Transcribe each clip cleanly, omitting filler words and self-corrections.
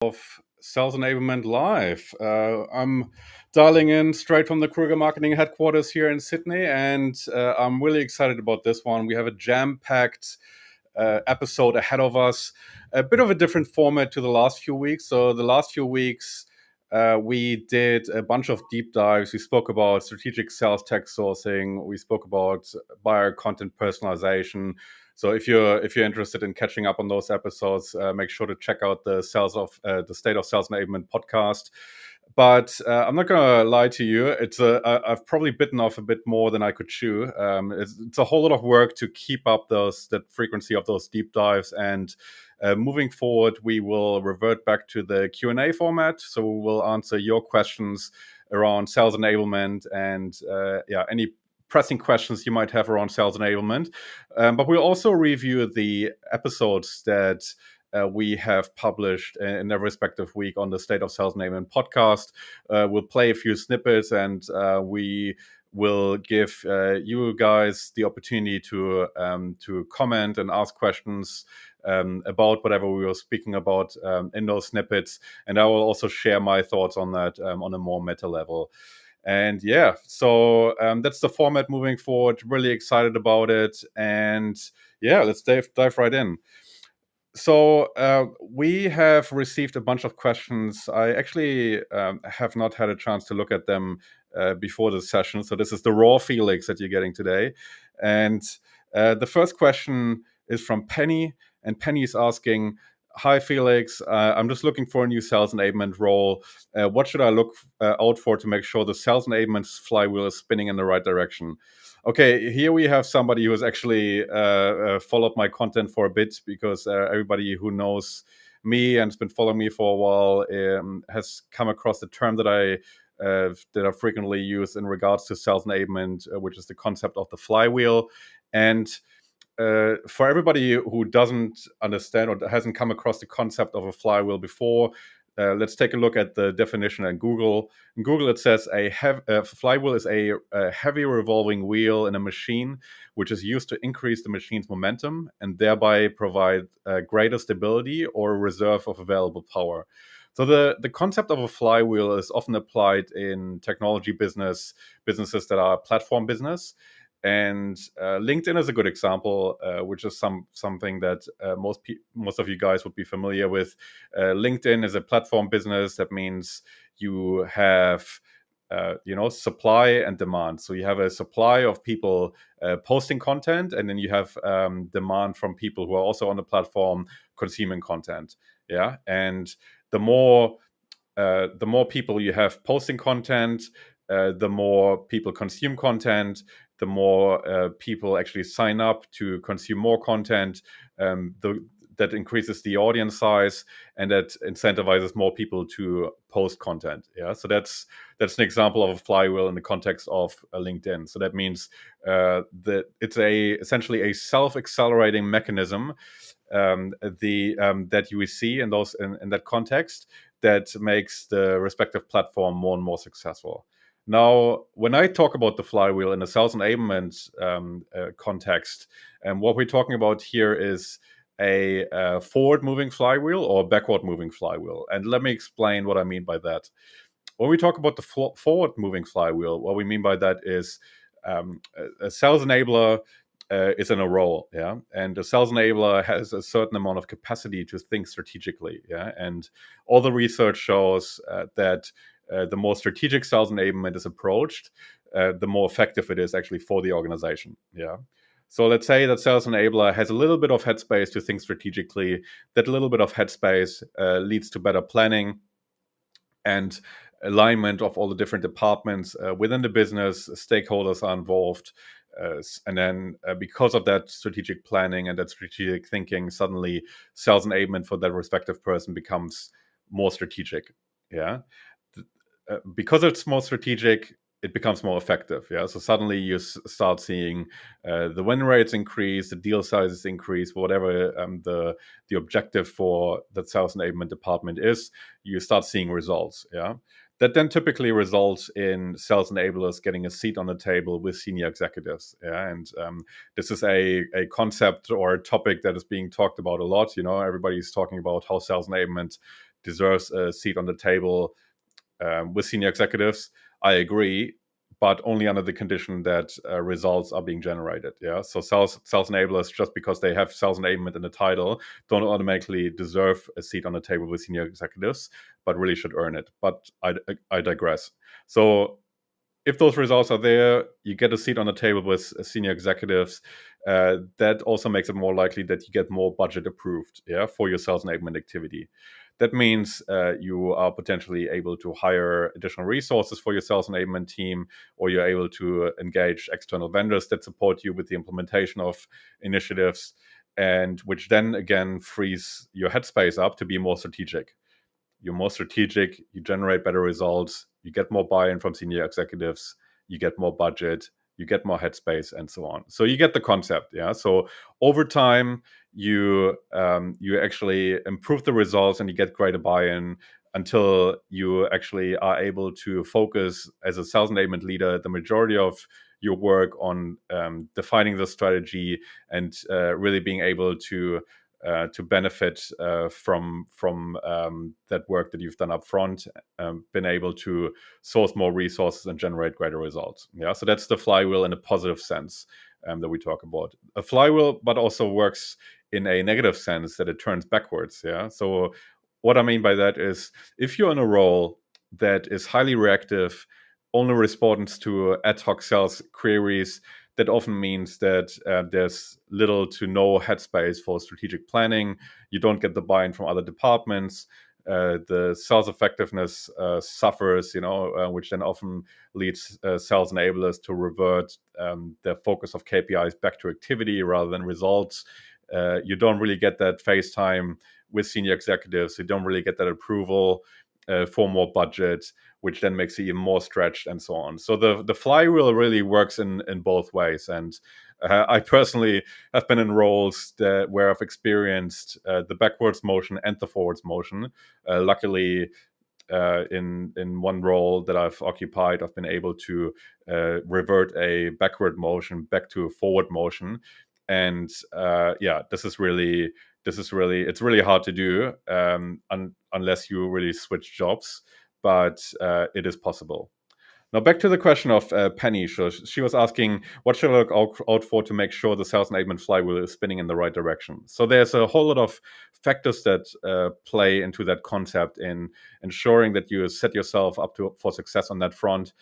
Of Sales Enablement Live. I'm dialing in straight from the Kruger Marketing headquarters here in Sydney, and I'm really excited about this one. We have a jam-packed episode ahead of us, a bit of a different format to the last few weeks. So the last few weeks, we did a bunch of deep dives. We spoke about strategic sales tech sourcing. We spoke about buyer content personalization. So if you're interested in catching up on those episodes, make sure to check out the State of Sales Enablement podcast. But I'm not going to lie to you. I've probably bitten off a bit more than I could chew. It's a whole lot of work to keep up that frequency of those deep dives. And moving forward, we will revert back to the Q&A format. So we will answer your questions around sales enablement and any pressing questions you might have around sales enablement. But we'll also review the episodes that we have published in their respective week on the State of Sales Enablement podcast. We'll play a few snippets, and we will give you guys the opportunity to comment and ask questions about whatever we were speaking about in those snippets. And I will also share my thoughts on that on a more meta level. And so that's the format moving forward. Really excited about it. And let's dive right in. So we have received a bunch of questions. I actually have not had a chance to look at them before the session. So this is the raw Felix that you're getting today. And the first question is from Penny. And Penny is asking, "Hi, Felix. I'm just looking for a new sales enablement role. What should I look out for to make sure the sales enablement flywheel is spinning in the right direction?" Okay, here we have somebody who has actually followed my content for a bit, because everybody who knows me and has been following me for a while has come across the term that I frequently use in regards to sales enablement, which is the concept of the flywheel. And for everybody who doesn't understand or hasn't come across the concept of a flywheel before, let's take a look at the definition in Google. In Google, it says a flywheel is a heavy revolving wheel in a machine, which is used to increase the machine's momentum and thereby provide greater stability or a reserve of available power. So the concept of a flywheel is often applied in technology businesses that are platform business. And LinkedIn is a good example, which is something that most of you guys would be familiar with. LinkedIn is a platform business. That means you have supply and demand. So you have a supply of people posting content, and then you have demand from people who are also on the platform consuming content. Yeah, and the more people you have posting content, the more people consume content, the more people actually sign up to consume more content. That increases the audience size, and that incentivizes more people to post content. Yeah, so that's an example of a flywheel in the context of LinkedIn. So that means that it's essentially a self-accelerating mechanism that you see in that context, that makes the respective platform more and more successful. Now, when I talk about the flywheel in a sales enablement context, and what we're talking about here is a forward-moving flywheel or backward-moving flywheel. And let me explain what I mean by that. When we talk about the forward-moving flywheel, what we mean by that is a sales enabler is in a role, yeah, and the sales enabler has a certain amount of capacity to think strategically, yeah, and all the research shows that the more strategic sales enablement is approached, the more effective it is actually for the organization, yeah. So let's say that sales enabler has a little bit of headspace to think strategically. That little bit of headspace leads to better planning and alignment of all the different departments within the business. Stakeholders are involved. And then because of that strategic planning and that strategic thinking, suddenly sales enablement for that respective person becomes more strategic. Yeah. Because it's more strategic, it becomes more effective. Yeah. So suddenly you start seeing the win rates increase, the deal sizes increase, whatever the objective for that sales enablement department is, you start seeing results. Yeah. That then typically results in sales enablers getting a seat on the table with senior executives. Yeah, and this is a concept or a topic that is being talked about a lot. You know, everybody's talking about how sales enablement deserves a seat on the table with senior executives. I agree, but only under the condition that results are being generated. Yeah. So sales enablers, just because they have sales enablement in the title, don't automatically deserve a seat on the table with senior executives, but really should earn it. But I digress. So if those results are there, you get a seat on the table with senior executives. That also makes it more likely that you get more budget approved, yeah, for your sales enablement activity. That means you are potentially able to hire additional resources for your sales enablement team, or you're able to engage external vendors that support you with the implementation of initiatives, and which then again frees your headspace up to be more strategic. You're more strategic, you generate better results, you get more buy-in from senior executives, you get more budget, you get more headspace, and so on. So you get the concept, yeah. So over time, you actually improve the results and you get greater buy-in until you actually are able to focus as a sales enablement leader the majority of your work on defining the strategy and really being able to benefit from that work that you've done up front, been able to source more resources and generate greater results. Yeah, so that's the flywheel in a positive sense that we talk about. A flywheel, but also works in a negative sense that it turns backwards. Yeah, so what I mean by that is if you're in a role that is highly reactive, only responds to ad hoc sales queries, that often means that there's little to no headspace for strategic planning. You don't get the buy-in from other departments. The sales effectiveness suffers, which then often leads sales enablers to revert their focus of KPIs back to activity rather than results. You don't really get that face time with senior executives. You don't really get that approval for more budget, which then makes it even more stretched and so on. So the flywheel really works in both ways. And I personally have been in roles where I've experienced the backwards motion and the forwards motion. Luckily, in one role that I've occupied, I've been able to revert a backward motion back to a forward motion. And it's really hard to do unless you really switch jobs, but it is possible. Now, back to the question of Penny. So she was asking, what should I look out for to make sure the sales enablement flywheel is spinning in the right direction? So there's a whole lot of factors that play into that concept in ensuring that you set yourself up for success on that front.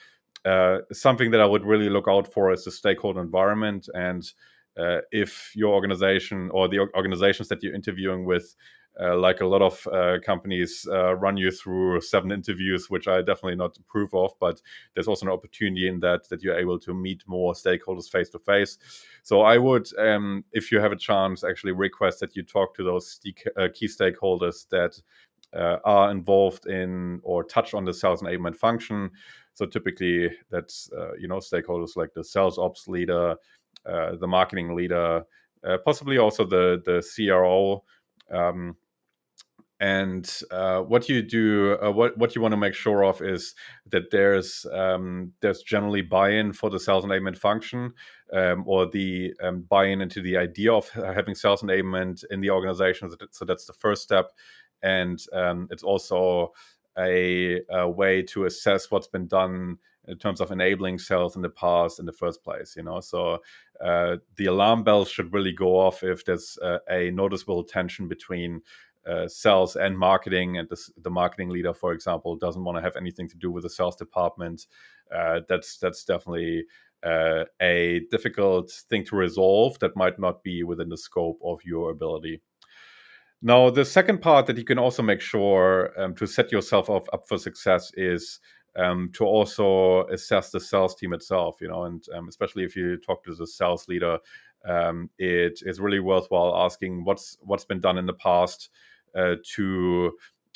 Something that I would really look out for is the stakeholder environment. And if your organization or the organizations that you're interviewing with, like a lot of companies, run you through 7 interviews, which I definitely not approve of, but there's also an opportunity in that you're able to meet more stakeholders face to face. So I would, if you have a chance, actually request that you talk to those key stakeholders that are involved in or touch on the sales enablement function. So typically that's, stakeholders like the sales ops leader, the marketing leader, possibly also the CRO. And what you do, what you want to make sure of is that there's generally buy-in for the sales enablement function, or the buy-in into the idea of having sales enablement in the organization. So that's the first step, and it's also a way to assess what's been done in terms of enabling sales in the past in the first place. So the alarm bells should really go off if there's a noticeable tension between sales and marketing, and the marketing leader, for example, doesn't want to have anything to do with the sales department. That's definitely a difficult thing to resolve that might not be within the scope of your ability. Now, the second part that you can also make sure to set yourself up for success is to also assess the sales team itself, and especially if you talk to the sales leader, it is really worthwhile asking what's been done in the past to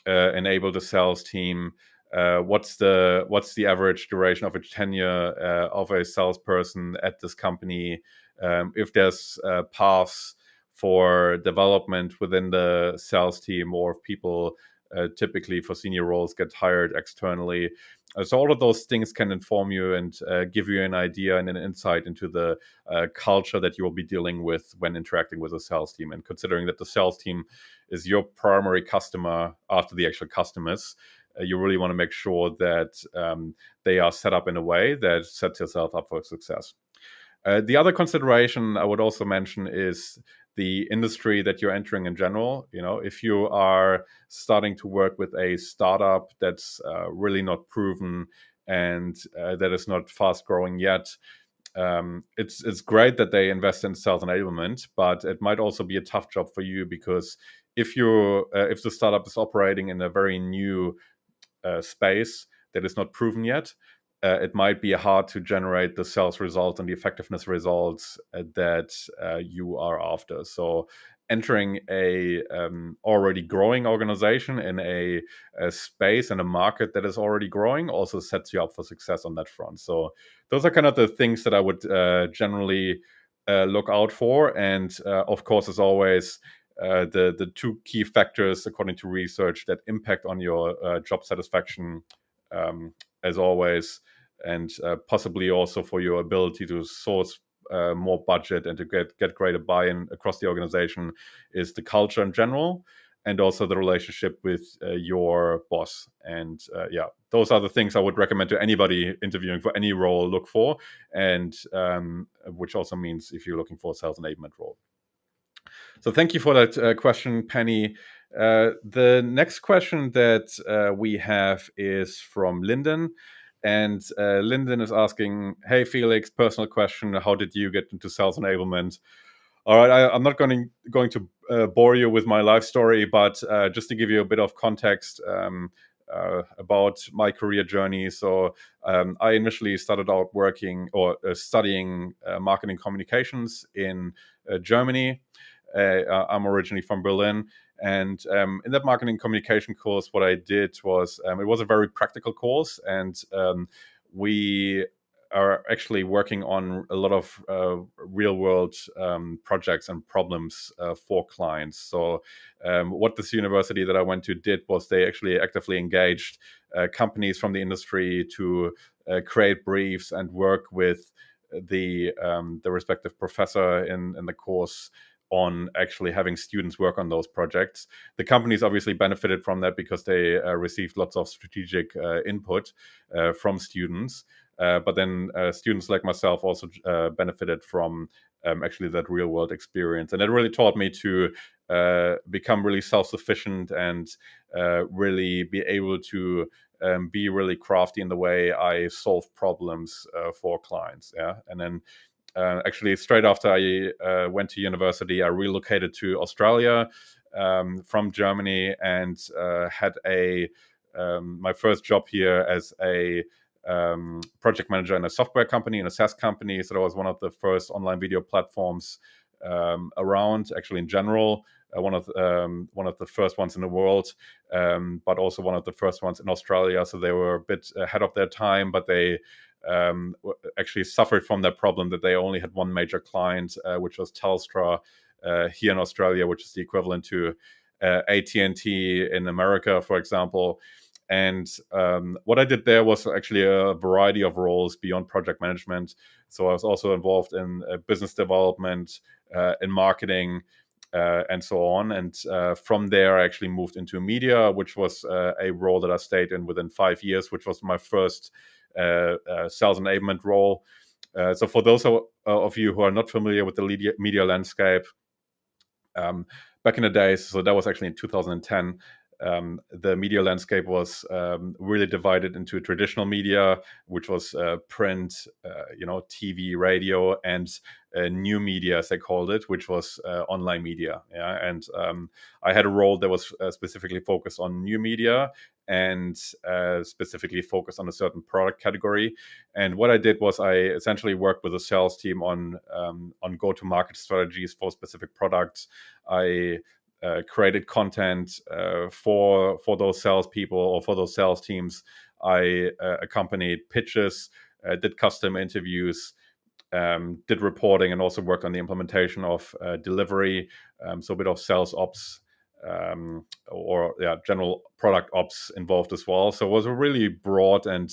enable the sales team. What's the average duration of a tenure of a salesperson at this company? If there's paths for development within the sales team, or if people typically for senior roles get hired externally. So all of those things can inform you and give you an idea and an insight into the culture that you will be dealing with when interacting with a sales team. And considering that the sales team is your primary customer after the actual customers, you really want to make sure that they are set up in a way that sets yourself up for success. The other consideration I would also mention is the industry that you're entering in general. If you are starting to work with a startup that's really not proven and that is not fast growing yet, it's great that they invest in sales enablement, but it might also be a tough job for you, because if the startup is operating in a very new space that is not proven yet, it might be hard to generate the sales results and the effectiveness results that you are after. So entering a already growing organization in a space and a market that is already growing also sets you up for success on that front. So those are kind of the things that I would generally look out for. And of course, as always, the two key factors, according to research, that impact on your job satisfaction, as always, and possibly also for your ability to source more budget and to get greater buy-in across the organization, is the culture in general, and also the relationship with your boss. And those are the things I would recommend to anybody interviewing for any role look for, and which also means if you're looking for a sales enablement role. So thank you for that question, Penny. The next question that we have is from Lyndon. And Lyndon is asking, hey, Felix, personal question. How did you get into sales enablement? All right, I'm not going to bore you with my life story, but just to give you a bit of context about my career journey. So I initially started out working or studying marketing communications in Germany. I'm originally from Berlin. And in that marketing communication course, what I did was, it was a very practical course. And we are actually working on a lot of real world projects and problems for clients. So what this university that I went to did was they actually actively engaged companies from the industry to create briefs and work with the respective professor in the course on actually having students work on those projects. The companies obviously benefited from that because they received lots of strategic input from students. But then students like myself also benefited from actually that real world experience. And it really taught me to become really self-sufficient and really be able to be really crafty in the way I solve problems for clients. Yeah. And then actually, straight after I went to university, I relocated to Australia from Germany and had my first job here as a project manager in a software company, in a SaaS company. So that was one of the first online video platforms around, actually in general. One of the first ones in the world, but also one of the first ones in Australia. So they were a bit ahead of their time, but they actually suffered from that problem that they only had one major client, which was Telstra here in Australia, which is the equivalent to AT&T in America, for example. And what I did there was actually a variety of roles beyond project management. So I was also involved in business development, in marketing, and so on. And from there, I actually moved into media, which was a role that I stayed in within 5 years, which was my first sales enablement role. So for those of you who are not familiar with the media landscape, back in the days, so that was actually in 2010, the media landscape was really divided into traditional media, which was print, TV, radio, and new media, as they called it, which was online media. Yeah, and I had a role that was specifically focused on new media and specifically focused on a certain product category. And what I did was I essentially worked with a sales team on go-to-market strategies for specific products. I created content for those salespeople or for those sales teams. I accompanied pitches, did custom interviews, did reporting, and also worked on the implementation of delivery. So a bit of sales ops or general product ops involved as well. So it was a really broad and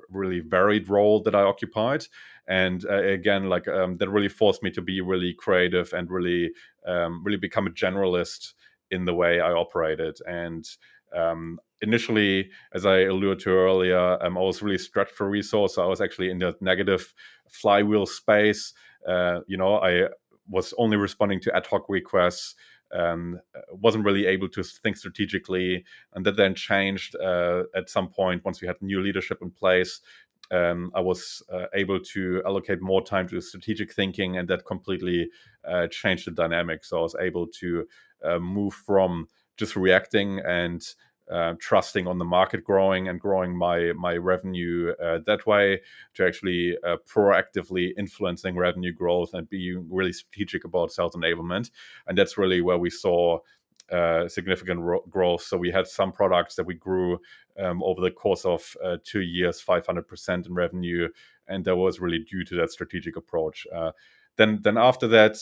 really varied role that I occupied. And again, that really forced me to be really creative and really become a generalist in the way I operated. And initially, as I alluded to earlier, I was really stretched for resource. So I was actually in the negative flywheel space. I was only responding to ad hoc requests, wasn't really able to think strategically. And that then changed at some point once we had new leadership in place. I was able to allocate more time to strategic thinking, and that completely changed the dynamic. So I was able to move from just reacting and trusting on the market growing and growing my revenue that way, to actually proactively influencing revenue growth and being really strategic about sales enablement. And that's really where we saw significant growth. So we had some products that we grew over the course of 2 years, 500% in revenue, and that was really due to that strategic approach. Then after that,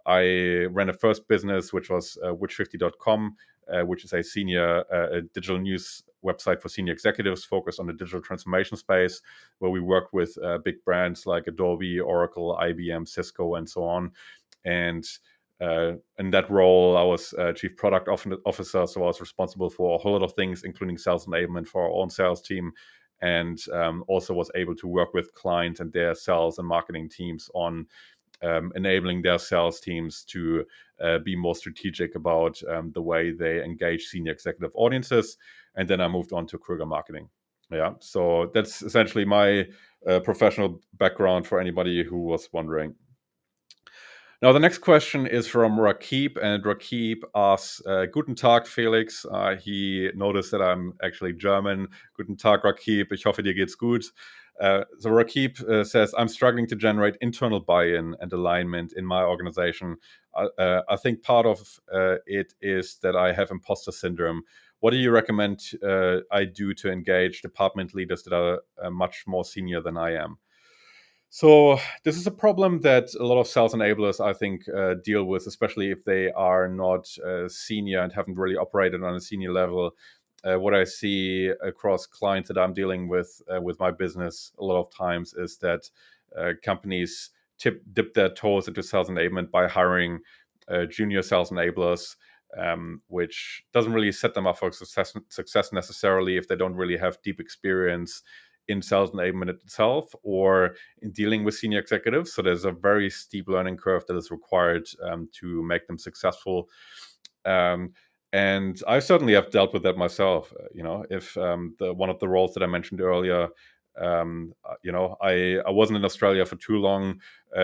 I ran a first business, which was witch50.com, which is a senior digital news website for senior executives focused on the digital transformation space, where we work with big brands like Adobe, Oracle, IBM, Cisco, and so on. And in that role, I was chief product officer, so I was responsible for a whole lot of things, including sales enablement for our own sales team, and also was able to work with clients and their sales and marketing teams on enabling their sales teams to be more strategic about the way they engage senior executive audiences. And then I moved on to Kruger Marketing. Yeah, so that's essentially my professional background for anybody who was wondering. Now, the next question is from Rakib, and Rakib asks, Guten Tag, Felix. He noticed that I'm actually German. Guten Tag, Rakib. Ich hoffe, dir geht's gut. So Rakib says, I'm struggling to generate internal buy-in and alignment in my organization. I think part of it is that I have imposter syndrome. What do you recommend I do to engage department leaders that are much more senior than I am? So this is a problem that a lot of sales enablers, I think, deal with, especially if they are not senior and haven't really operated on a senior level. What I see across clients that I'm dealing with my business a lot of times is that companies dip their toes into sales enablement by hiring junior sales enablers, which doesn't really set them up for success necessarily if they don't really have deep experience in sales enablement itself or in dealing with senior executives. So there's a very steep learning curve that is required to make them successful. And I certainly have dealt with that myself. If one of the roles that I mentioned earlier, I wasn't in Australia for too long.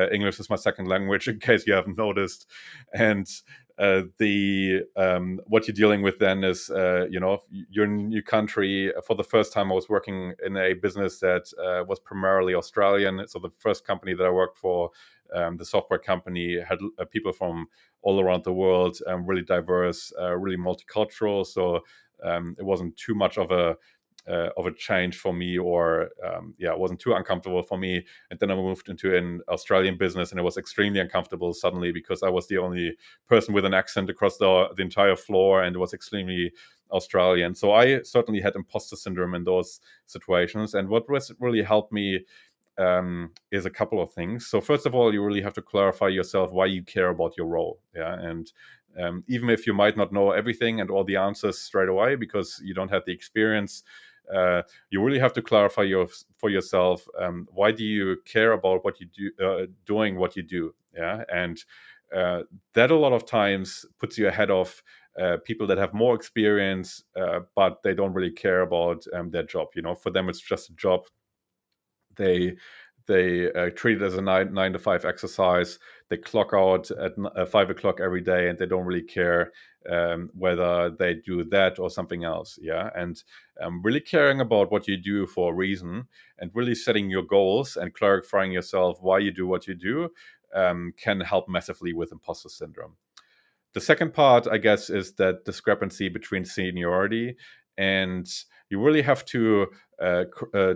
English is my second language, in case you haven't noticed. And what you're dealing with then is, you're in a new country. For the first time, I was working in a business that was primarily Australian. So the first company that I worked for, the software company, had people from all around the world, really diverse, really multicultural. So it wasn't too much of a change for me, or it wasn't too uncomfortable for me. And then I moved into an Australian business, and it was extremely uncomfortable suddenly because I was the only person with an accent across the entire floor, and it was extremely Australian. So I certainly had imposter syndrome in those situations. And what really helped me is a couple of things. So first of all, you really have to clarify yourself why you care about your role. And even if you might not know everything and all the answers straight away because you don't have the experience, you really have to clarify for yourself, why do you care about what you do, doing what you do. And that a lot of times puts you ahead of people that have more experience, but they don't really care about their job. For them, it's just a job. They treat it as a 9 to 5 exercise. They clock out at 5 o'clock every day, and they don't really care whether they do that or something else. And really caring about what you do for a reason, and really setting your goals and clarifying yourself why you do what you do can help massively with imposter syndrome. The second part, I guess, is that discrepancy between seniority, and you really have to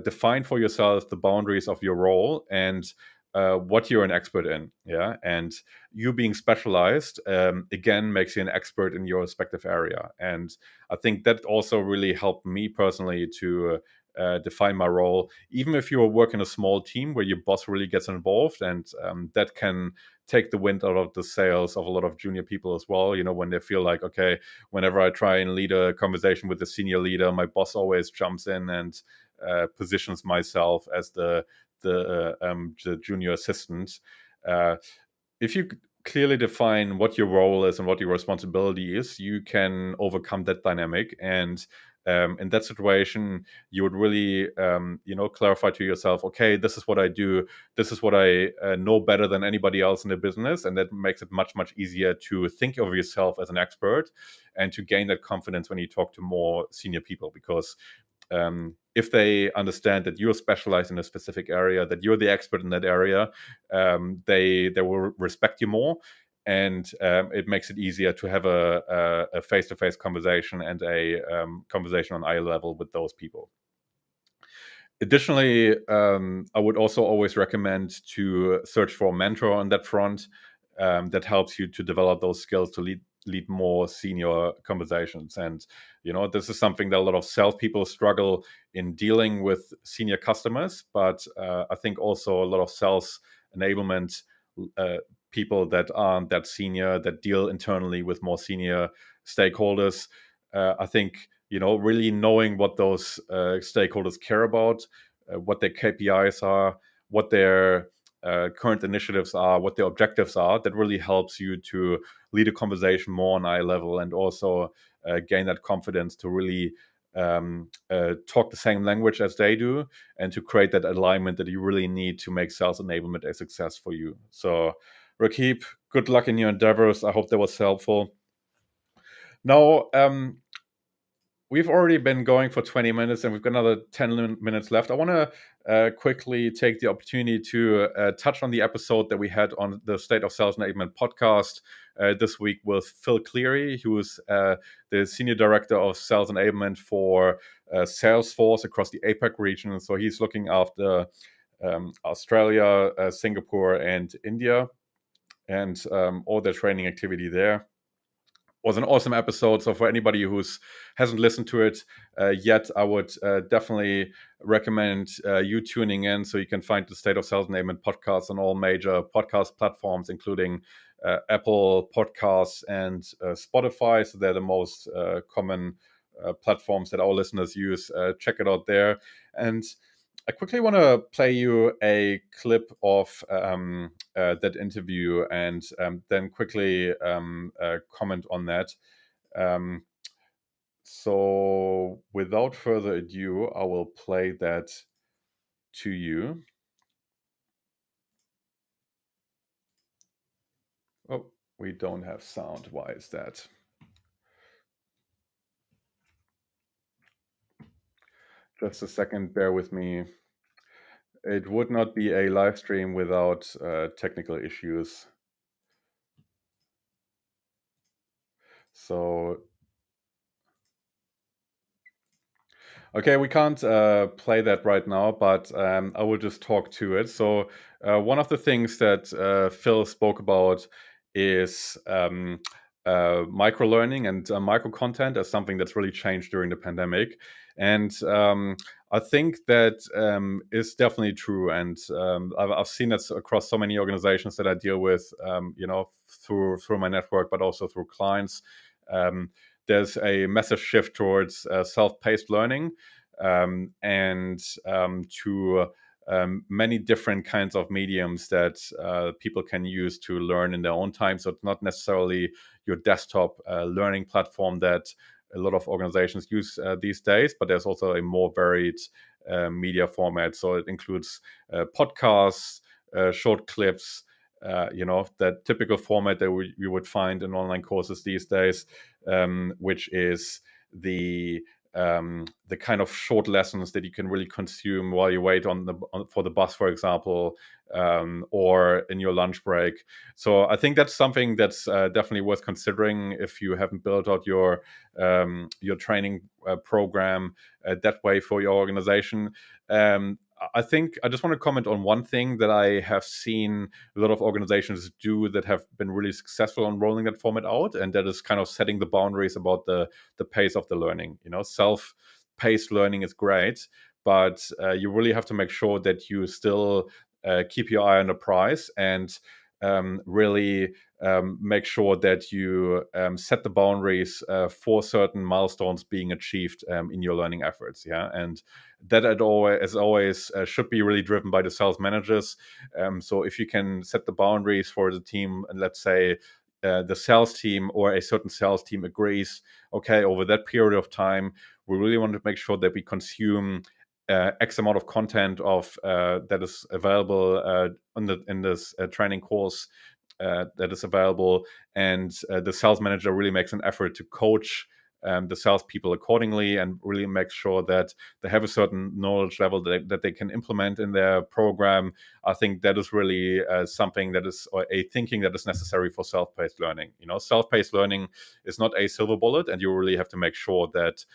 define for yourself the boundaries of your role and what you're an expert in. Yeah, and you being specialized again makes you an expert in your respective area. And I think that also really helped me personally to define my role. Even if you work in a small team where your boss really gets involved, and that can take the wind out of the sails of a lot of junior people as well. When they feel like, okay, whenever I try and lead a conversation with the senior leader, my boss always jumps in and positions myself as the junior assistant. Uh, if you clearly define what your role is and what your responsibility is, you can overcome that dynamic. And in that situation, you would really, clarify to yourself, okay, this is what I do. This is what I know better than anybody else in the business. And that makes it much, much easier to think of yourself as an expert and to gain that confidence when you talk to more senior people. Because if they understand that you're specialized in a specific area, that you're the expert in that area, they will respect you more, and it makes it easier to have a face-to-face conversation and a conversation on eye level with those people. Additionally, I would also always recommend to search for a mentor on that front. That helps you to develop those skills to lead more senior conversations. And this is something that a lot of salespeople struggle in dealing with senior customers. But I think also a lot of sales enablement people that aren't that senior, that deal internally with more senior stakeholders. I think really knowing what those stakeholders care about, what their KPIs are, what their current initiatives are, what their objectives are, that really helps you to lead a conversation more on eye level, and also gain that confidence to really talk the same language as they do, and to create that alignment that you really need to make sales enablement a success for you. So, Rakib, good luck in your endeavors. I hope that was helpful. Now, we've already been going for 20 minutes and we've got another 10 minutes left. I want to quickly take the opportunity to touch on the episode that we had on the State of Sales Enablement podcast this week with Phil Cleary, who is the Senior Director of Sales Enablement for Salesforce across the APAC region. So he's looking after Australia, Singapore, and India, and all their training activity there. Was an awesome episode. So for anybody who hasn't listened to it yet, I would definitely recommend you tuning in, so you can find the State of Sales Enablement podcast on all major podcast platforms, including Apple Podcasts and Spotify. So they're the most common platforms that our listeners use. Check it out there. And I quickly want to play you a clip of that interview, and then quickly comment on that. So without further ado, I will play that to you. Oh, we don't have sound. Why is that? Just a second, bear with me. It would not be a live stream without technical issues. So, okay, we can't play that right now, but I will just talk to it. So, one of the things that Phil spoke about is micro learning and micro content as something that's really changed during the pandemic. And I think that is definitely true. And I've seen that across so many organizations that I deal with, through my network, but also through clients. There's a massive shift towards self-paced learning, and to many different kinds of mediums that people can use to learn in their own time. So it's not necessarily your desktop learning platform that a lot of organizations use these days, but there's also a more varied media format. So it includes podcasts, short clips, that typical format that you would find in online courses these days, which is the kind of short lessons that you can really consume while you wait for the bus, for example, or in your lunch break. So I think that's something that's definitely worth considering if you haven't built out your training program that way for your organization. I think I just want to comment on one thing that I have seen a lot of organizations do that have been really successful on rolling that format out, and that is kind of setting the boundaries about the pace of the learning. Self-paced learning is great, but you really have to make sure that you still keep your eye on the prize and really make sure that you set the boundaries for certain milestones being achieved in your learning efforts. Yeah, and that as always should be really driven by the sales managers. So if you can set the boundaries for the team, and let's say the sales team or a certain sales team agrees, okay, over that period of time, we really want to make sure that we consume X amount of content that is available in this training course that is available, and the sales manager really makes an effort to coach the salespeople accordingly, and really make sure that they have a certain knowledge level that they can implement in their program. I think that is really something that is, or a thinking that is necessary for self-paced learning. Self-paced learning is not a silver bullet, and you really have to make sure that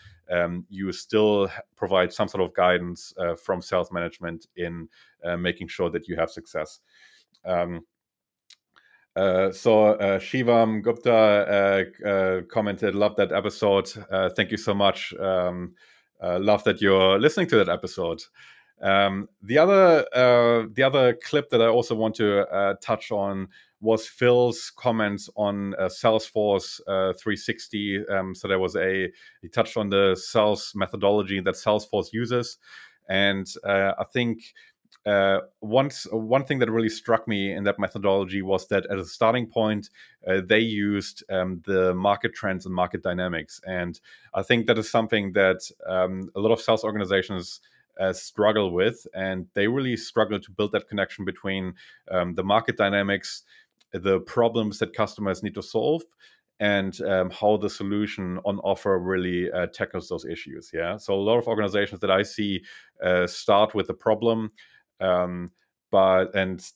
you still provide some sort of guidance from sales management in making sure that you have success. Shivam Gupta commented, "Love that episode. Thank you so much. Love that you're listening to that episode." The other clip that I also want to touch on was Phil's comments on Salesforce 360. So he touched on the sales methodology that Salesforce uses, and I think one thing that really struck me in that methodology was that as a starting point, they used the market trends and market dynamics. And I think that is something that a lot of sales organizations struggle with, and they really struggle to build that connection between the market dynamics, the problems that customers need to solve, and how the solution on offer really tackles those issues. Yeah, so a lot of organizations that I see start with the problem, and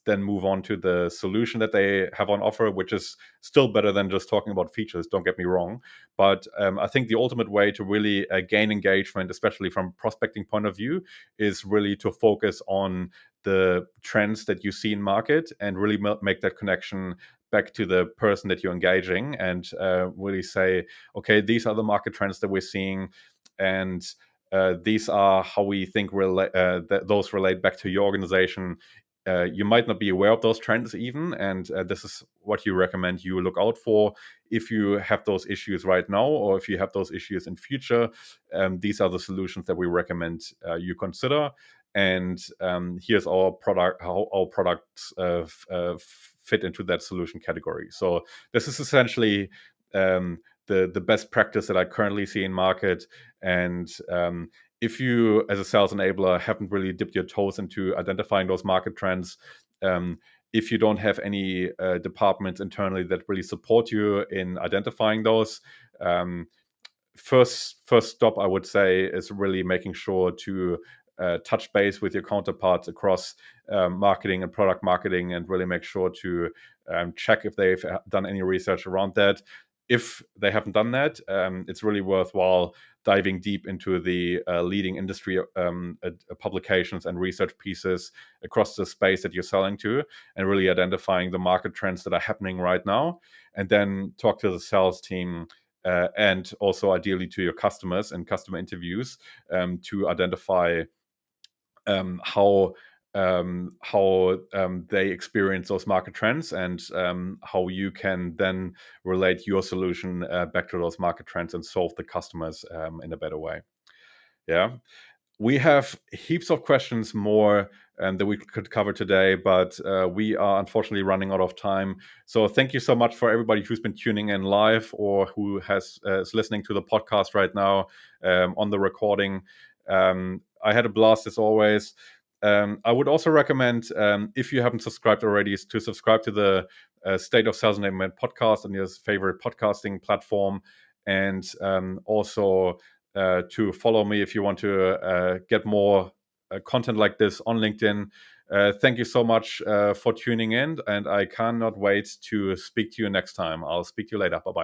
then move on to the solution that they have on offer, which is still better than just talking about features, don't get me wrong. But I think the ultimate way to really gain engagement, especially from prospecting point of view, is really to focus on the trends that you see in market and really make that connection back to the person that you're engaging, and really say, okay, these are the market trends that we're seeing, and these are how we think those relate back to your organization. You might not be aware of those trends even, and this is what you recommend you look out for if you have those issues right now, or if you have those issues in future. These are the solutions that we recommend you consider, and here's our product, how our products fit into that solution category. So this is essentially the best practice that I currently see in market. And if you, as a sales enabler, haven't really dipped your toes into identifying those market trends, if you don't have any departments internally that really support you in identifying those, first stop, I would say, is really making sure to touch base with your counterparts across marketing and product marketing, and really make sure to check if they've done any research around that. If they haven't done that, it's really worthwhile diving deep into the leading industry publications and research pieces across the space that you're selling to, and really identifying the market trends that are happening right now, and then talk to the sales team and also ideally to your customers and customer interviews to identify how they experience those market trends, and how you can then relate your solution back to those market trends and solve the customers in a better way. Yeah. We have heaps of questions more that we could cover today, but we are unfortunately running out of time. So thank you so much for everybody who's been tuning in live, or who is listening to the podcast right now on the recording. I had a blast as always. I would also recommend, if you haven't subscribed already, is to subscribe to the State of Sales Enablement podcast on your favorite podcasting platform, and also to follow me if you want to get more content like this on LinkedIn. Thank you so much for tuning in, and I cannot wait to speak to you next time. I'll speak to you later. Bye-bye.